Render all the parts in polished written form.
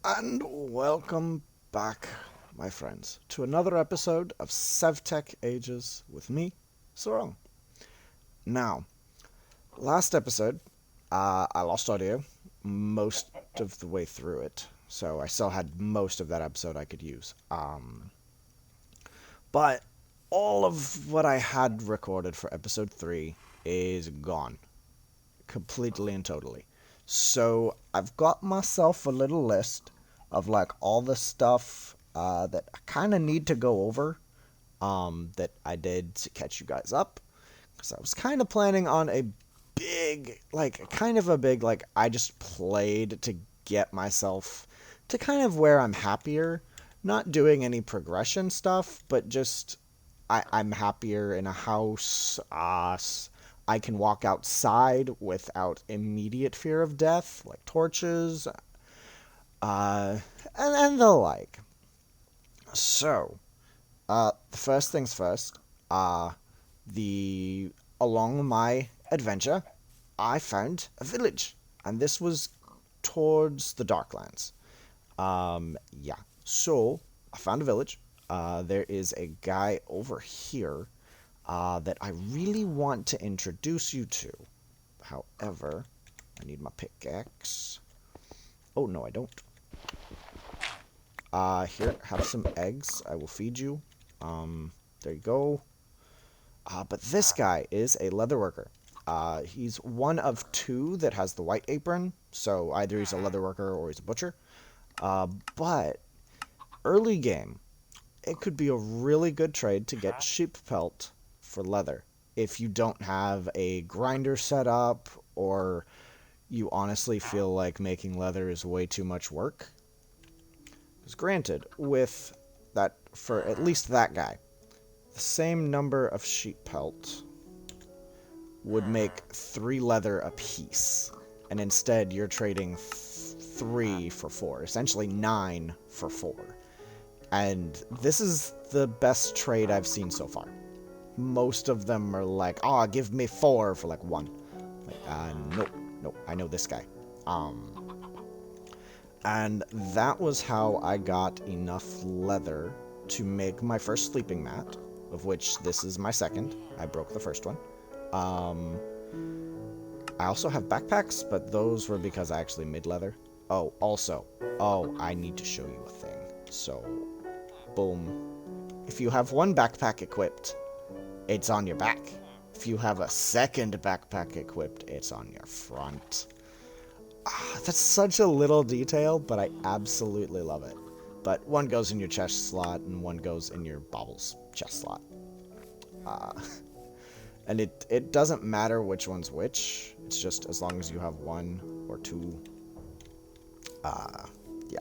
And welcome back, my friends, to another episode of Sevtech Ages with me, Sarong. Now, last episode, I lost audio most of the way through it, so I still had most of that episode I could use. But all of what I had recorded for episode 3 is gone, completely and totally. So I've got myself a little list of like all the stuff that I kind of need to go over that I did to catch you guys up. Because I was kind of planning on a big, like, kind of a big, like, I just played to get myself to kind of where I'm happier. Not doing any progression stuff, but just I'm happier in a house. I can walk outside without immediate fear of death, like torches, uh, and the like. So, the first things first, the along my adventure, I found a village, and this was towards the Darklands. Yeah. So I found a village. There is a guy over here that I really want to introduce you to. However, I need my pickaxe. Oh no, I don't. Here, have some eggs. I will feed you. There you go. But this guy is a leather worker. He's one of two that has the white apron, so either he's a leather worker or he's a butcher. But early game, it could be a really good trade to get sheep pelt for leather. If you don't have a grinder set up, or you honestly feel like making leather is way too much work. Because granted, with that, for at least that guy, the same number of sheep pelt would make 3 leather apiece. And instead, you're trading 3 for 4, essentially 9 for 4. And this is the best trade I've seen so far. Most of them are like, oh, give me 4 for like 1. Like, nope, I know this guy. And that was how I got enough leather to make my first sleeping mat, of which this is my second. I broke the first one. I also have backpacks, but those were because I actually made leather. Oh, also, I need to show you a thing. So, boom. If you have one backpack equipped, it's on your back. If you have a second backpack equipped, it's on your front. That's such a little detail, but I absolutely love it. But one goes in your chest slot, and one goes in your baubles chest slot. And it doesn't matter which one's which. It's just as long as you have 1 or 2. Yeah.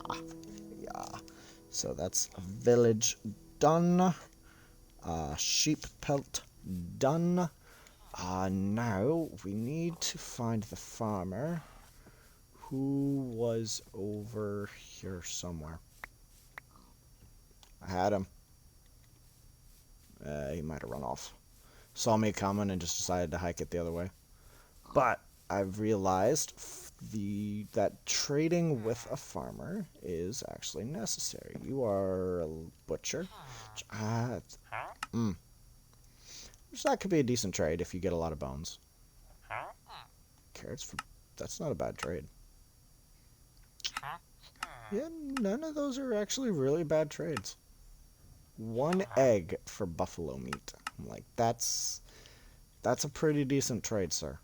So that's a village done. Sheep pelt done. Now we need to find the farmer who was over here somewhere. I had him. He might have run off. Saw me coming and just decided to hike it the other way. But I've realized that trading with a farmer is actually necessary. You are a butcher. Which that could be a decent trade if you get a lot of bones. Carrots for... That's not a bad trade. Yeah, none of those are actually really bad trades. 1 egg for buffalo meat. I'm like, that's a pretty decent trade, sir.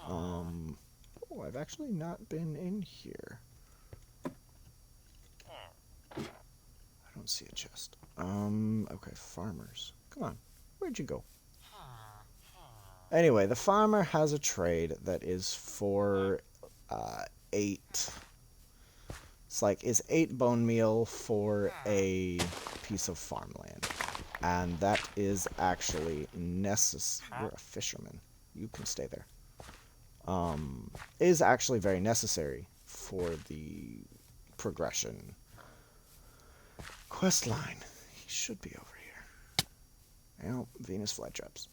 Oh, I've actually not been in here. I don't see a chest. Okay, farmers. Come on, where'd you go? Anyway, the farmer has a trade that is for 8. It's like, is 8 bone meal for a piece of farmland. And that is actually necessary. You're a fisherman. You can stay there. Is actually very necessary for the progression quest line. He should be over here. Well, Venus flytraps.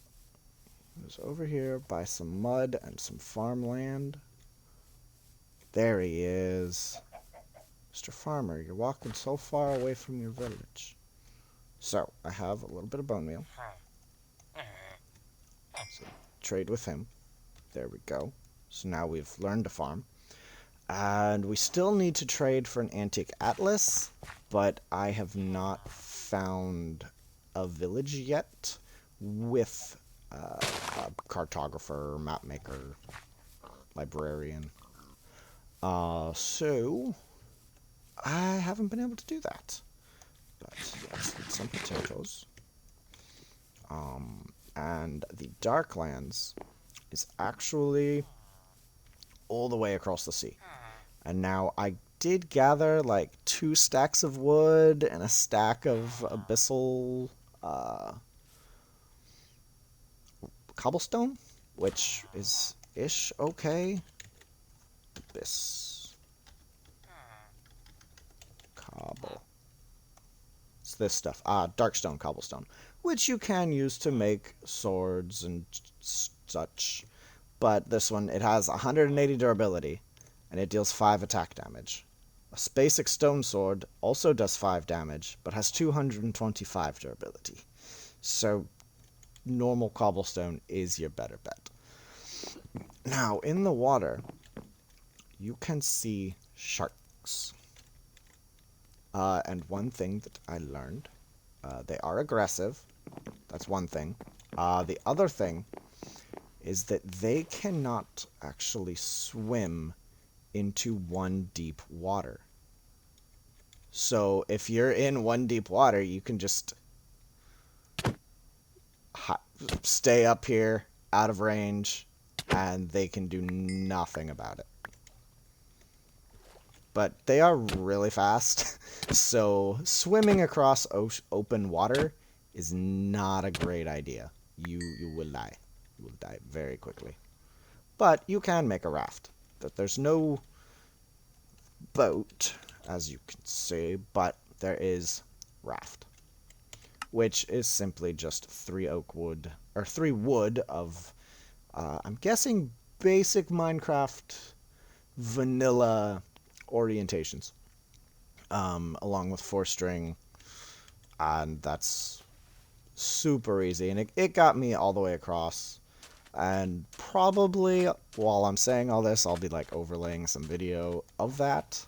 He was over here by some mud and some farmland. There he is. Mr. Farmer, you're walking so far away from your village. So, I have a little bit of bone meal. So, trade with him. There we go. So now we've learned to farm. And we still need to trade for an antique atlas, but I have not found a village yet with a cartographer, map maker, librarian. So I haven't been able to do that. But let's eat some potatoes. And the Darklands is actually all the way across the sea. And now I did gather like 2 stacks of wood and a stack of abyssal cobblestone, which is ish okay. Abyss cobble. It's this stuff. Darkstone cobblestone, which you can use to make swords and such. But this one, it has 180 durability, and it deals 5 attack damage. A basic stone sword also does 5 damage, but has 225 durability. So, normal cobblestone is your better bet. Now, in the water, you can see sharks. And one thing that I learned, they are aggressive. That's one thing. The other thing is that they cannot actually swim into 1 deep water. So if you're in 1 deep water, you can just stay up here, out of range, and they can do nothing about it. But they are really fast, so swimming across open water is not a great idea. You will die. You will die very quickly. But you can make a raft. There's no boat, as you can see, but there is raft, which is simply just 3 oak wood, or 3 wood of, I'm guessing, basic Minecraft vanilla orientations, along with 4 string, and that's super easy, and it got me all the way across. And probably while I'm saying all this, I'll be like overlaying some video of that,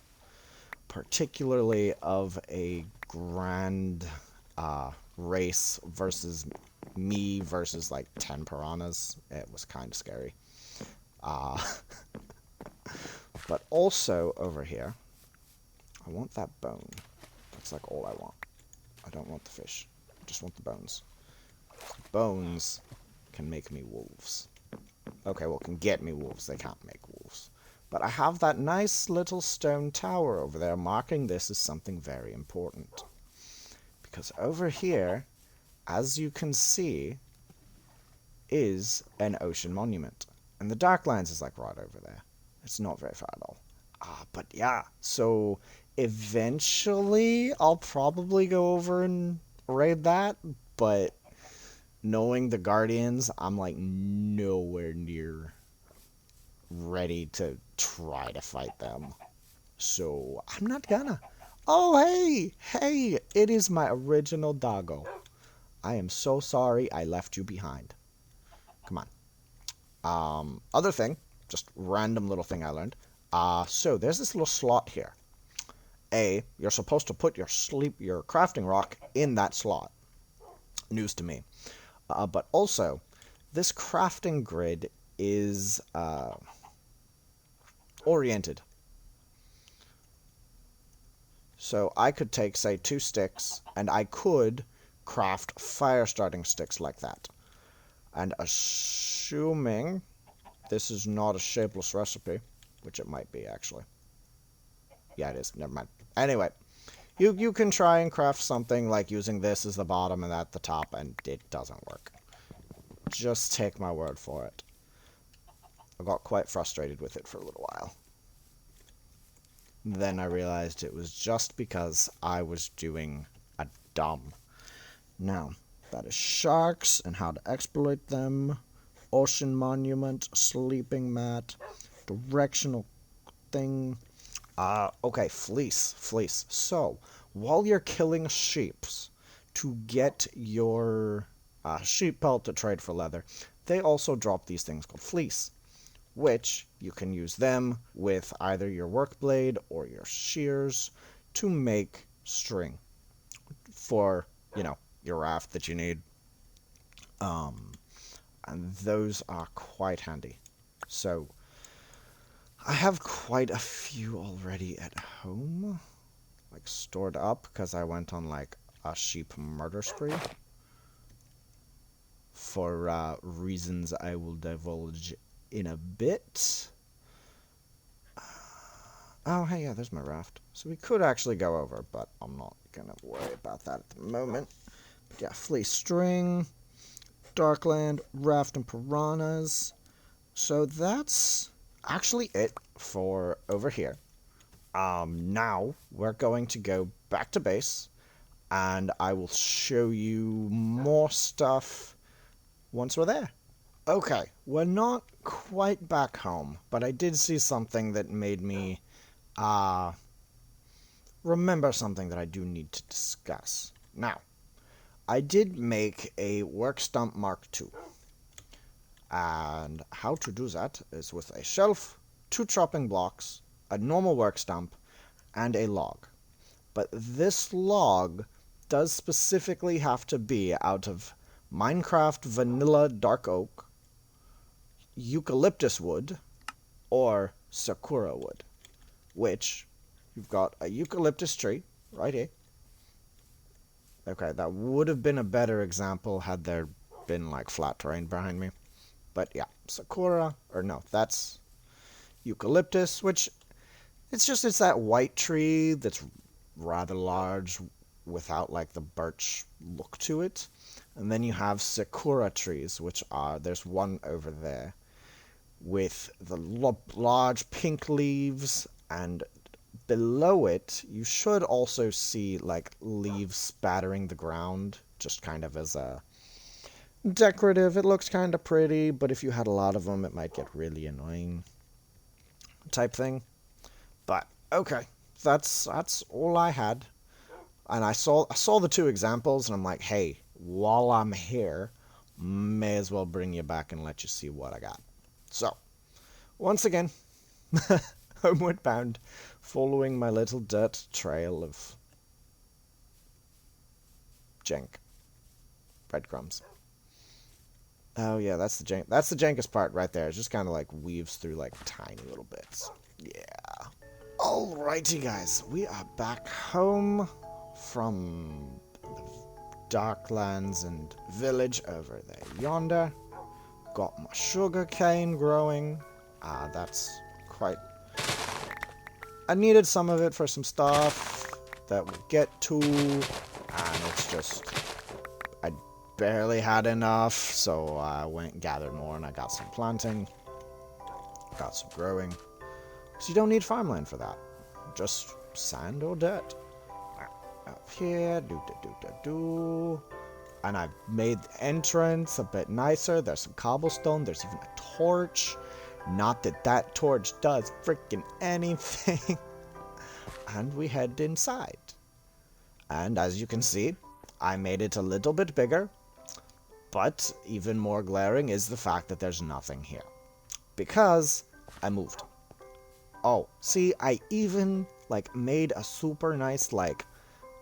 particularly of a grand race versus me versus like 10 piranhas. It was kind of scary. But also over here, I want that bone. That's like all I want. I don't want the fish. I just want the bones. Bones can make me wolves. Okay, well, can get me wolves. They can't make wolves. But I have that nice little stone tower over there marking this as something very important. Because over here, as you can see, is an ocean monument. And the Darklands is like right over there. It's not very far at all. But yeah, so eventually I'll probably go over and raid that, but knowing the Guardians, I'm like nowhere near ready to try to fight them. So I'm not gonna. Oh, hey, it is my original doggo. I am so sorry I left you behind. Come on. Other thing, just random little thing I learned. So there's this little slot here. You're supposed to put your crafting rock in that slot. News to me. But also, this crafting grid is oriented. So I could take, say, 2 sticks, and I could craft fire starting sticks like that. And assuming this is not a shapeless recipe, which it might be, actually. Yeah, it is. Never mind. Anyway, you can try and craft something like using this as the bottom and that the top, and it doesn't work. Just take my word for it. I got quite frustrated with it for a little while. Then I realized it was just because I was doing a dumb. Now, that is sharks and how to exploit them. Ocean monument, sleeping mat, directional thing. Okay, fleece, fleece. So, while you're killing sheeps to get your sheep pelt to trade for leather, they also drop these things called fleece, which you can use them with either your work blade or your shears to make string for, your raft that you need. And those are quite handy. So, I have quite a few already at home, like stored up, because I went on like a sheep murder spree for reasons I will divulge in a bit. Oh, hey, yeah, there's my raft. So we could actually go over, but I'm not gonna worry about that at the moment. But yeah, fleece string, Darkland, raft and piranhas. So that's actually it for over here. Now we're going to go back to base, and I will show you more stuff once we're there. Okay, we're not quite back home, but I did see something that made me remember something that I do need to discuss. Now, I did make a work stump Mark II, and how to do that is with a shelf, 2 chopping blocks, a normal work stump, and a log. But this log does specifically have to be out of Minecraft vanilla dark oak, eucalyptus wood, or sakura wood, which you've got a eucalyptus tree right here. Okay, that would have been a better example had there been like flat terrain behind me. But yeah, sakura, or no, that's eucalyptus, which it's that white tree that's rather large without like the birch look to it. And then you have sakura trees, which are, there's one over there with the large pink leaves, and below it you should also see like leaves spattering the ground, just kind of as a decorative. It looks kind of pretty, but if you had a lot of them it might get really annoying type thing. But okay, that's all I had. And I saw the 2 examples, and I'm like, hey, while I'm here, may as well bring you back and let you see what I got. So, once again, homeward bound, following my little dirt trail of jank breadcrumbs. Oh yeah, that's the jankest part right there. It just kind of like weaves through like tiny little bits. Yeah. Alrighty, guys, we are back home from the Darklands and village over there yonder. Got my sugar cane growing. That's quite... I needed some of it for some stuff that we'll get to, and it's just... I barely had enough, so I went and gathered more, and I got some planting, got some growing. So you don't need farmland for that. Just sand or dirt. Up here, do. And I've made the entrance a bit nicer. There's some cobblestone. There's even a torch. Not that that torch does freaking anything. And we head inside. And as you can see, I made it a little bit bigger. But even more glaring is the fact that there's nothing here. Because I moved. Oh, see, I even, like, made a super nice, like,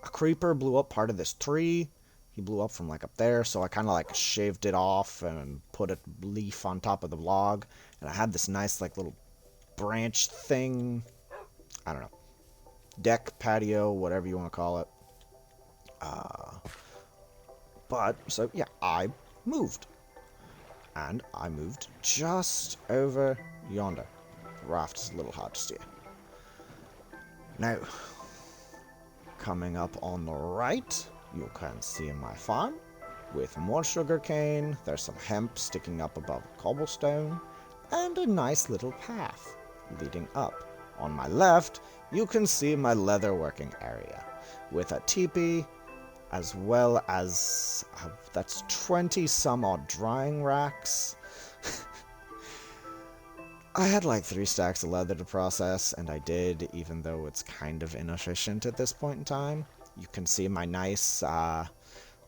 a creeper blew up part of this tree. He blew up from, like, up there, so I kind of, like, shaved it off and put a leaf on top of the log. And I had this nice, like, little branch thing. I don't know. Deck, patio, whatever you want to call it. But, so, yeah, I moved. And I moved just over yonder. The raft is a little hard to steer. Now, coming up on the right, you can see my farm with more sugarcane. There's some hemp sticking up above cobblestone, and a nice little path leading up. On my left, you can see my leather working area with a teepee, as well as that's 20 some odd drying racks. I had like 3 stacks of leather to process, and I did, even though it's kind of inefficient at this point in time. You can see my nice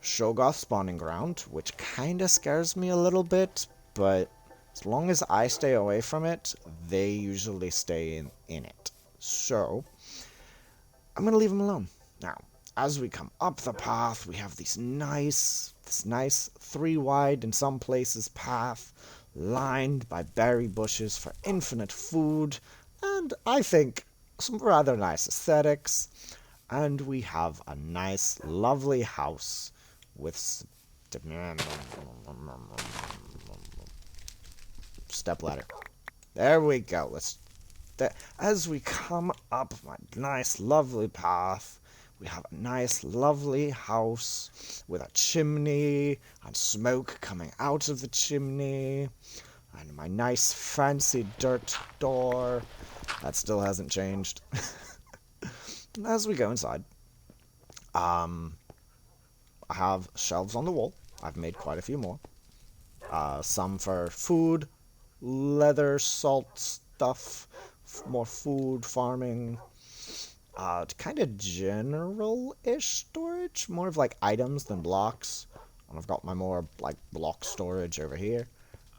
Shogoth spawning ground, which kind of scares me a little bit, but as long as I stay away from it, they usually stay in it. So, I'm going to leave them alone. Now, as we come up the path, we have this nice 3 wide in some places path, lined by berry bushes for infinite food, and I think some rather nice aesthetics. And we have a nice, lovely house with step ladder. There we go. As we come up my nice, lovely path, we have a nice, lovely house with a chimney and smoke coming out of the chimney, and my nice, fancy dirt door that still hasn't changed. As we go inside, I have shelves on the wall. I've made quite a few more. Some for food, leather, salt stuff, more food, farming, kind of general-ish storage, more of like items than blocks. And I've got my more like block storage over here.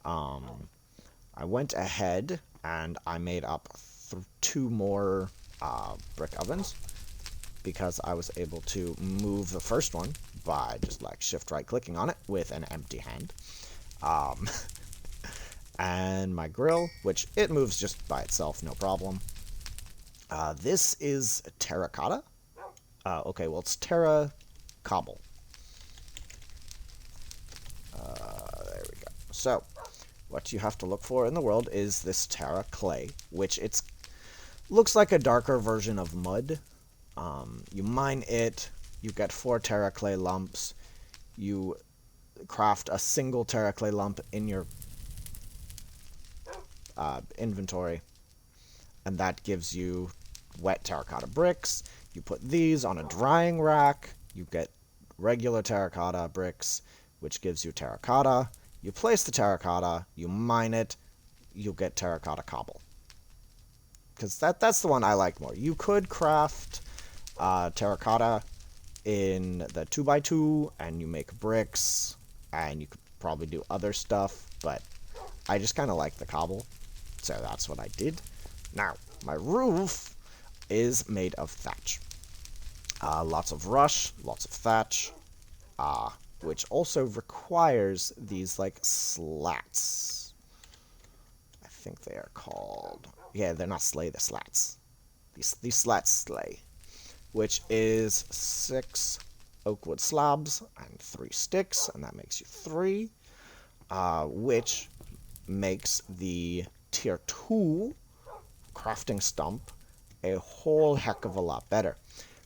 I went ahead and I made up 2 more brick ovens because I was able to move the first one by just like shift right clicking on it with an empty hand. And my grill, which it moves just by itself, no problem. This is terracotta. Okay, well, it's terra cobble. There we go. So, what you have to look for in the world is this terra clay, which looks like a darker version of mud. You mine it, you get 4 terra clay lumps, you craft a single terra clay lump in your inventory, and that gives you wet terracotta bricks. You put these on a drying rack, you get regular terracotta bricks, which gives you terracotta. You place the terracotta, you mine it, you get terracotta cobble. Because that's the one I like more. You could craft terracotta in the 2x2, and you make bricks, and you could probably do other stuff, but I just kind of like the cobble, so that's what I did. Now, my roof is made of thatch. Lots of rush, lots of thatch, which also requires these, like, slats. I think they are called... Yeah, they're not slay, they're slats. These slats slay, which is 6 oak wood slabs and 3 sticks, and that makes you 3, which makes the tier 2 crafting stump a whole heck of a lot better,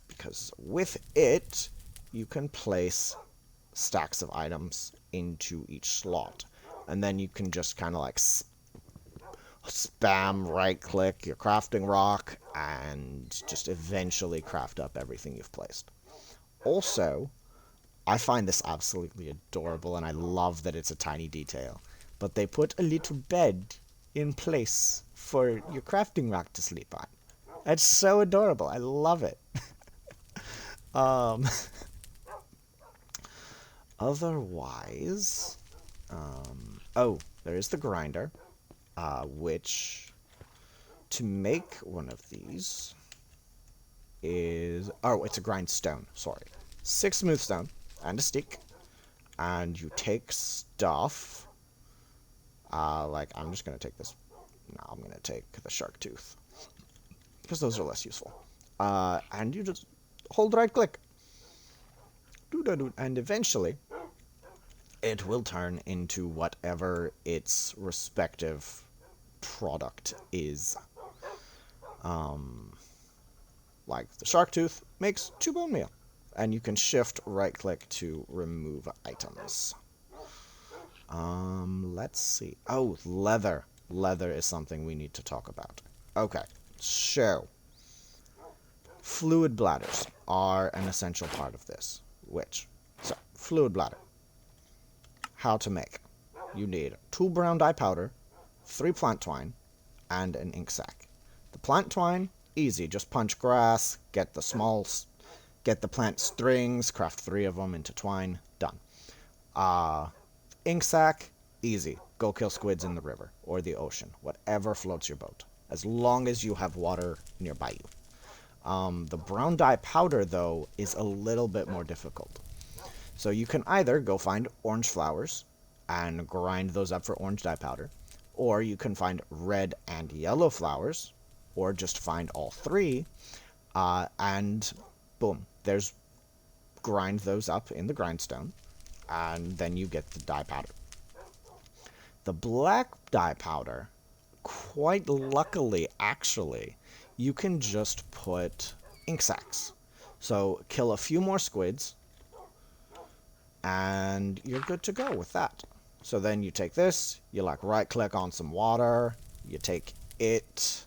because with it you can place stacks of items into each slot, and then you can just kind of like spam right click your crafting rock and just eventually craft up everything you've placed. Also, I find this absolutely adorable, and I love that it's a tiny detail, but they put a little bed in place for your crafting rack to sleep on. It's so adorable. I love it. Otherwise, oh, there is the grinder, which to make one of these is, oh, it's a grindstone, sorry. 6 smooth stone and a stick, and you take stuff, like, I'm just going to take this, no, I'm going to take the shark tooth, because those are less useful, and you just hold right click, and eventually it will turn into whatever its respective product is. Like the shark tooth makes 2 bone meal, and you can shift right click to remove items. Let's see. Oh, leather. Leather is something we need to talk about. Okay, so fluid bladders are an essential part of this. So, fluid bladder. How to make. You need 2 brown dye powder, 3 plant twine, and an ink sac. The plant twine, easy. Just punch grass, get the plant strings, craft 3 of them into twine, done. Ink sac, easy. Go kill squids in the river or the ocean, whatever floats your boat, as long as you have water nearby you. The brown dye powder, though, is a little bit more difficult. So you can either go find orange flowers and grind those up for orange dye powder, or you can find red and yellow flowers, or just find all 3, and boom, grind those up in the grindstone, and then you get the dye powder. The black dye powder, quite luckily, actually, you can just put ink sacs. So kill a few more squids, and you're good to go with that. So then you take this, you like right click on some water, you take it.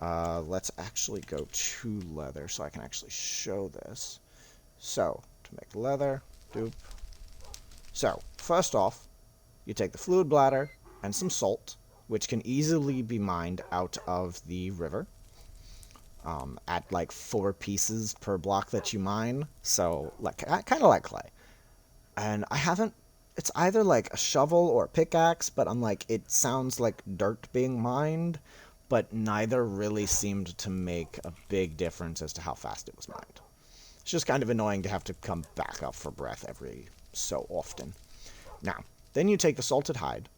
Let's actually go to leather so I can actually show this. So to make leather, doop. So first off, you take the fluid bladder and some salt, which can easily be mined out of the river, at like 4 pieces per block that you mine. So like kind of like clay. And it's either like a shovel or a pickaxe, but I'm like, it sounds like dirt being mined, but neither really seemed to make a big difference as to how fast it was mined. It's just kind of annoying to have to come back up for breath every so often. Now, then you take the salted hide,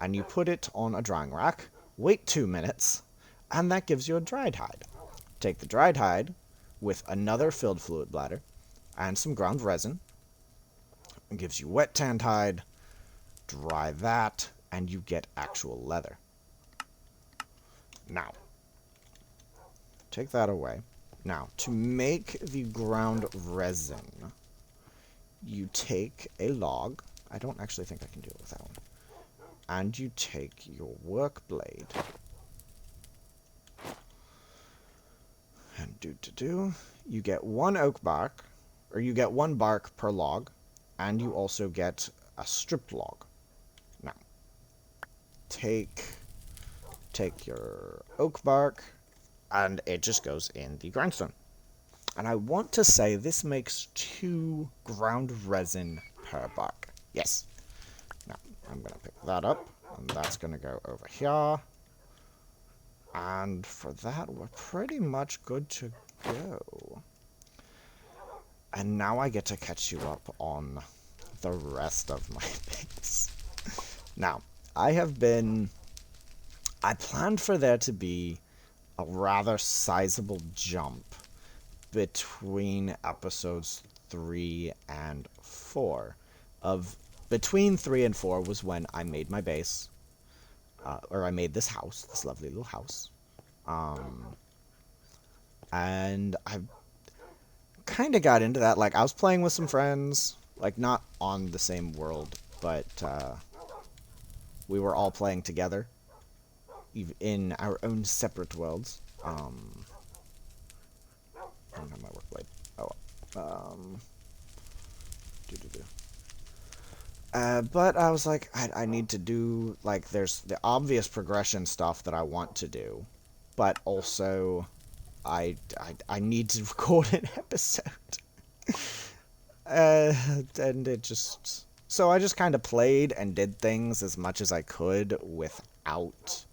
and you put it on a drying rack, wait 2 minutes, and that gives you a dried hide. Take the dried hide with another filled fluid bladder and some ground resin. It gives you wet tanned hide, dry that, and you get actual leather. Now, take that away. Now, to make the ground resin, you take a log. I don't actually think I can do it with that one. And you take your work blade. And you get 1 oak bark, or you get 1 bark per log, and you also get a stripped log. Now, take your oak bark, and it just goes in the grindstone. And I want to say this makes 2 ground resin per bark. Yes. Now, I'm going to pick that up, and that's going to go over here. And for that, we're pretty much good to go. And now I get to catch you up on the rest of my base. Now, I planned for there to be a rather sizable jump between episodes 3 and 4. Between 3 and 4 was when I made my base, or I made this house, this lovely little house. And I kind of got into that. Like, I was playing with some friends, like, not on the same world, but we were all playing together, in our own separate worlds. I don't have my work blade. Oh well. But I was like, I need to do, like, there's the obvious progression stuff that I want to do, but also I need to record an episode. And it just... So I just kind of played and did things as much as I could without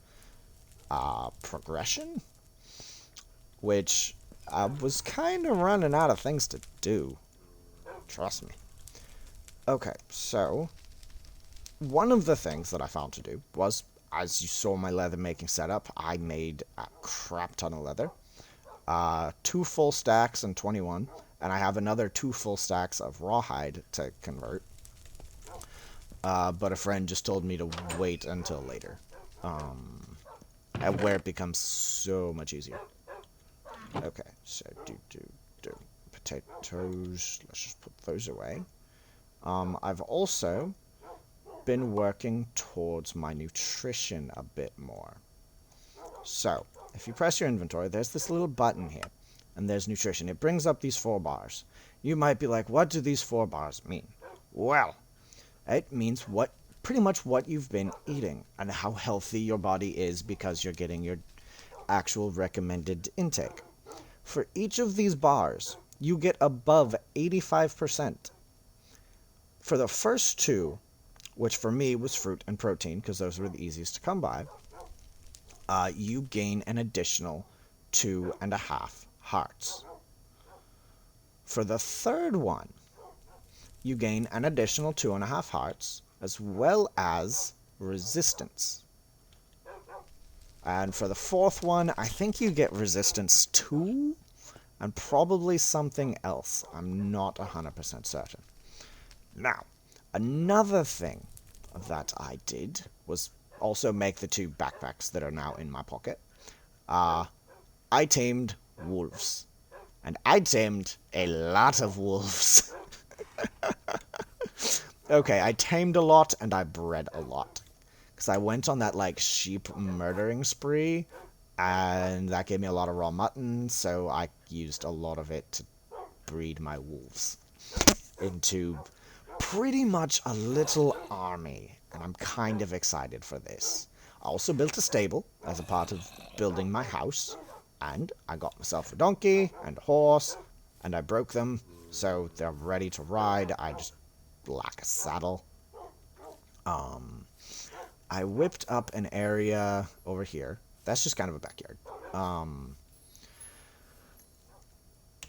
progression, which I was kind of running out of things to do. Trust me. Okay, so one of the things that I found to do was, as you saw my leather making setup, I made a crap ton of leather. 2 full stacks and 21, and I have another 2 full stacks of rawhide to convert. But a friend just told me to wait until later, where it becomes so much easier. Okay, so potatoes, let's just put those away. I've also been working towards my nutrition a bit more. So, if you press your inventory, there's this little button here, and there's nutrition. It brings up these 4 bars. You might be like, what do these 4 bars mean? Well, it means what pretty much what you've been eating and how healthy your body is because you're getting your actual recommended intake. For each of these bars, you get above 85%. For the first two, which for me was fruit and protein, because those were the easiest to come by, you gain an additional 2.5 hearts. For the third one, you gain an additional 2.5 hearts, as well as resistance. And for the fourth one, I think you get resistance 2, and probably something else. I'm not 100% certain. Now, another thing that I did was also make the 2 backpacks that are now in my pocket. I tamed wolves. And I tamed a lot of wolves. Okay, I tamed a lot and I bred a lot. Because I went on that, like, sheep murdering spree, and that gave me a lot of raw mutton, so I used a lot of it to breed my wolves into pretty much a little army, and I'm kind of excited for this. I also built a stable as a part of building my house, and I got myself a donkey and a horse, and I broke them, so they're ready to ride. I just lack a saddle. I whipped up an area over here. That's just kind of a backyard.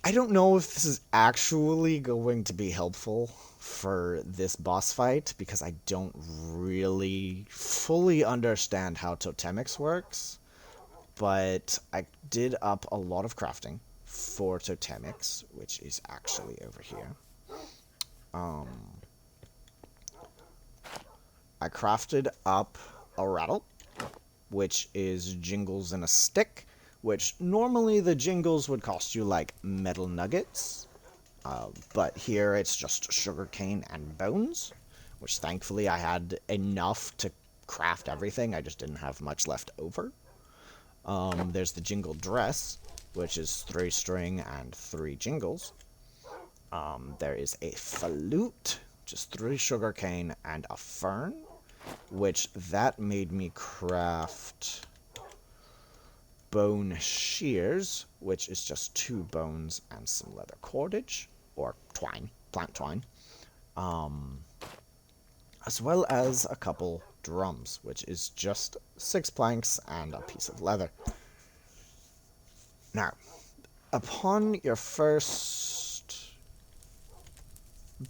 I don't know if this is actually going to be helpful for this boss fight, because I don't really fully understand how totemics works, but I did up a lot of crafting for totemics, which is actually over here. I crafted up a rattle, which is jingles in a stick, which normally the jingles would cost you like metal nuggets, but here it's just sugarcane and bones, which thankfully I had enough to craft everything. I just didn't have much left over. There's the jingle dress, which is 3 string and 3 jingles. There is a flute, just 3 sugarcane and a fern, which that made me craft bone shears, which is just 2 bones and some leather cordage, or twine, plant twine, as well as a couple drums, which is just 6 planks and a piece of leather. Now, upon your first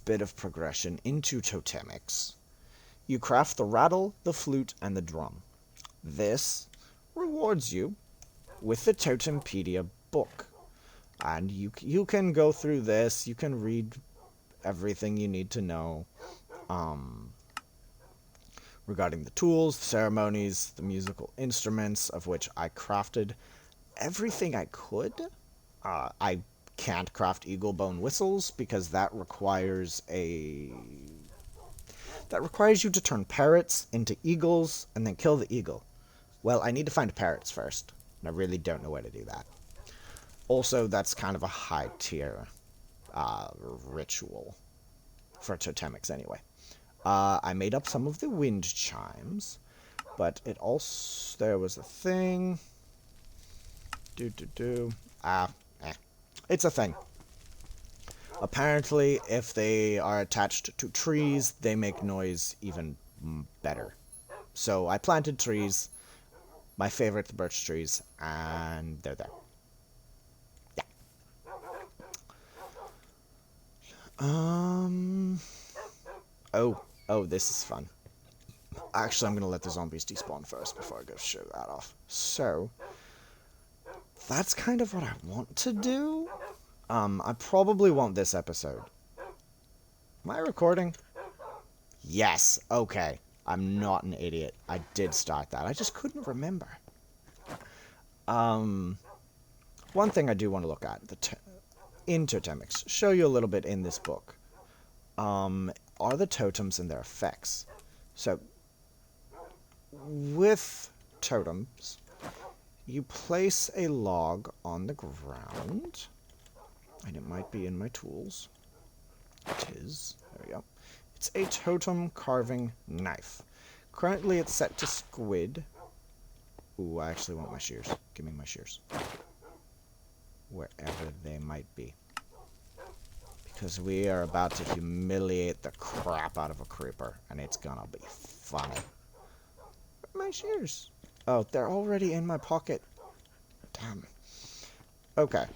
bit of progression into totemics, you craft the rattle, the flute, and the drum. This rewards you with the Totempedia book. And you can go through this, you can read everything you need to know regarding the tools, the ceremonies, the musical instruments, of which I crafted everything I could. I can't craft eagle bone whistles because that requires you to turn parrots into eagles and then kill the eagle. Well, I need to find parrots first, and I really don't know where to do that. Also, that's kind of a high tier ritual for totemics anyway. I made up some of the wind chimes, but it also, there was a thing. It's a thing. Apparently, if they are attached to trees, they make noise even better. So I planted trees, my favorite birch trees, and they're there. Yeah. Oh, this is fun. Actually, I'm gonna let the zombies despawn first before I go show that off. So, that's kind of what I want to do. I probably won't this episode. Am I recording? Yes, okay. I'm not an idiot. I did start that. I just couldn't remember. One thing I do want to look at, in totemics, show you a little bit in this book, are the totems and their effects. So, with totems, you place a log on the ground, and it might be in my tools. It is. There we go. It's a totem carving knife. Currently it's set to squid. Ooh, I actually want my shears. Give me my shears. Wherever they might be. Because we are about to humiliate the crap out of a creeper. And it's gonna be funny. Where are my shears? Oh, they're already in my pocket. Damn. Okay.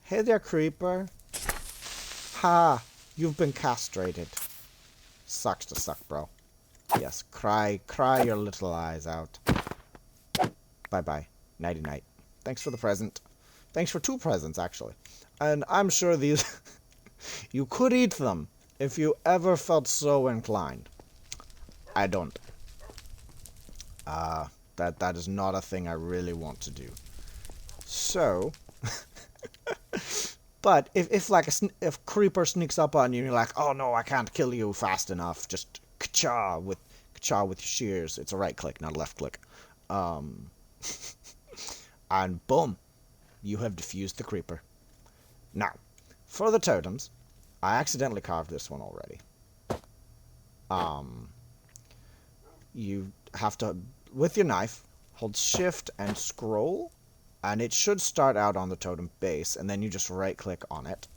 Hey there, creeper. Ha! You've been castrated. Sucks to suck, bro. Yes, cry your little eyes out. Bye-bye. Nighty-night. Thanks for the present. Thanks for 2 presents, actually. And I'm sure these... you could eat them if you ever felt so inclined. I don't. That is not a thing I really want to do. So... But if creeper sneaks up on you and you're like, oh no, I can't kill you fast enough, just ka-cha with your shears. It's a right click, not a left click. And boom, you have defused the creeper. Now, for the totems, I accidentally carved this one already. You have to, with your knife, hold shift and scroll. And it should start out on the totem base, and then you just right-click on it.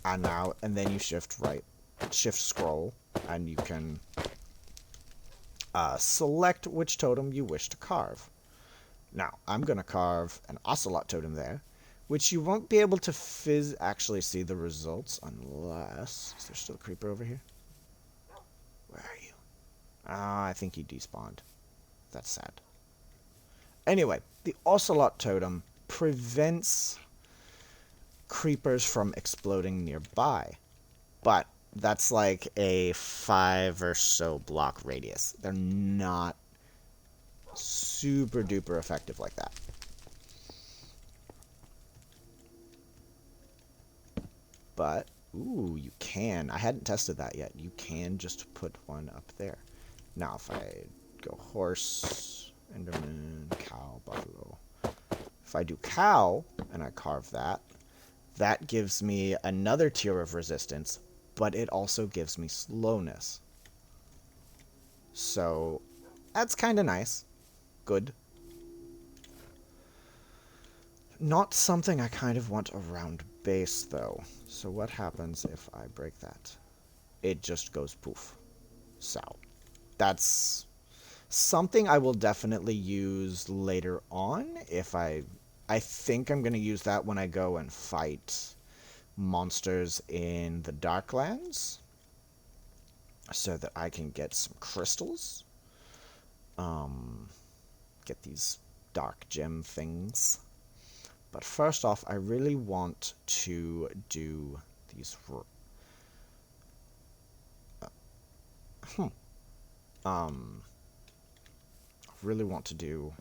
And then you shift scroll, and you can select which totem you wish to carve. Now, I'm going to carve an ocelot totem there, which you won't be able to actually see the results unless... Is there still a creeper over here? Where are you? I think he despawned. That's sad. Anyway, the ocelot totem prevents creepers from exploding nearby. But that's like a 5 or so block radius. They're not super duper effective like that. But, ooh, you can. I hadn't tested that yet. You can just put one up there. Now, if I go horse... Enderman, cow, buffalo. If I do cow, and I carve that, that gives me another tier of resistance, but it also gives me slowness. So, that's kind of nice. Good. Not something I kind of want around base, though. So what happens if I break that? It just goes poof. So, that's... something I will definitely use later on if I think I'm going to use that when I go and fight monsters in the Darklands so that I can get some crystals. Get these dark gem things. But first off, I really want to do these... really want to do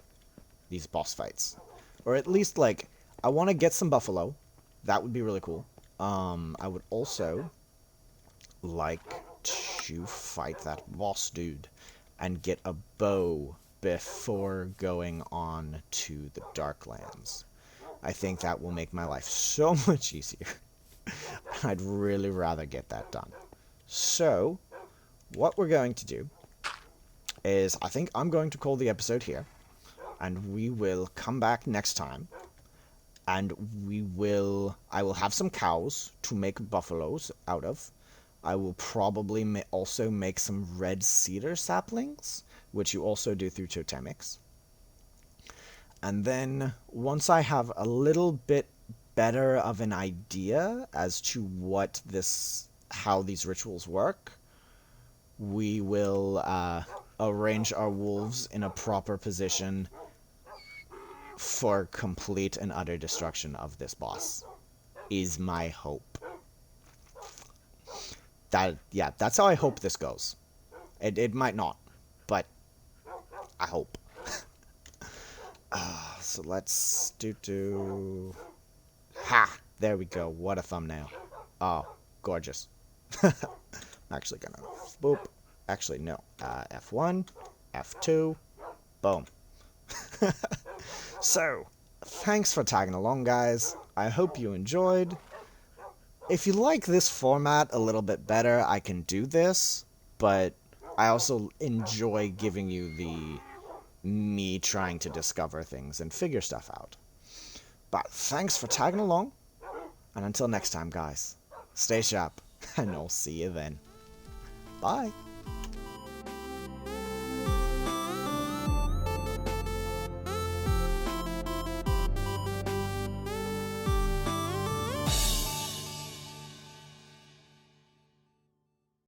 these boss fights. Or at least, like, I want to get some buffalo. That would be really cool. I would also like to fight that boss dude and get a bow before going on to the Darklands. I think that will make my life so much easier. I'd really rather get that done. So, what we're going to do is I think I'm going to call the episode here, and we will come back next time, and I will have some cows to make buffaloes out of. I will probably also make some red cedar saplings, which you also do through totemics. And then once I have a little bit better of an idea as to how these rituals work, we will arrange our wolves in a proper position for complete and utter destruction of this boss, is my hope. That's how I hope this goes. It might not, but I hope. So let's do... Ha! There we go. What a thumbnail. Oh, gorgeous. I'm actually gonna... Boop. Actually, no. F1, F2, boom. So, thanks for tagging along, guys. I hope you enjoyed. If you like this format a little bit better, I can do this, but I also enjoy giving you the me trying to discover things and figure stuff out. But thanks for tagging along, and until next time, guys, stay sharp, and I'll see you then. Bye!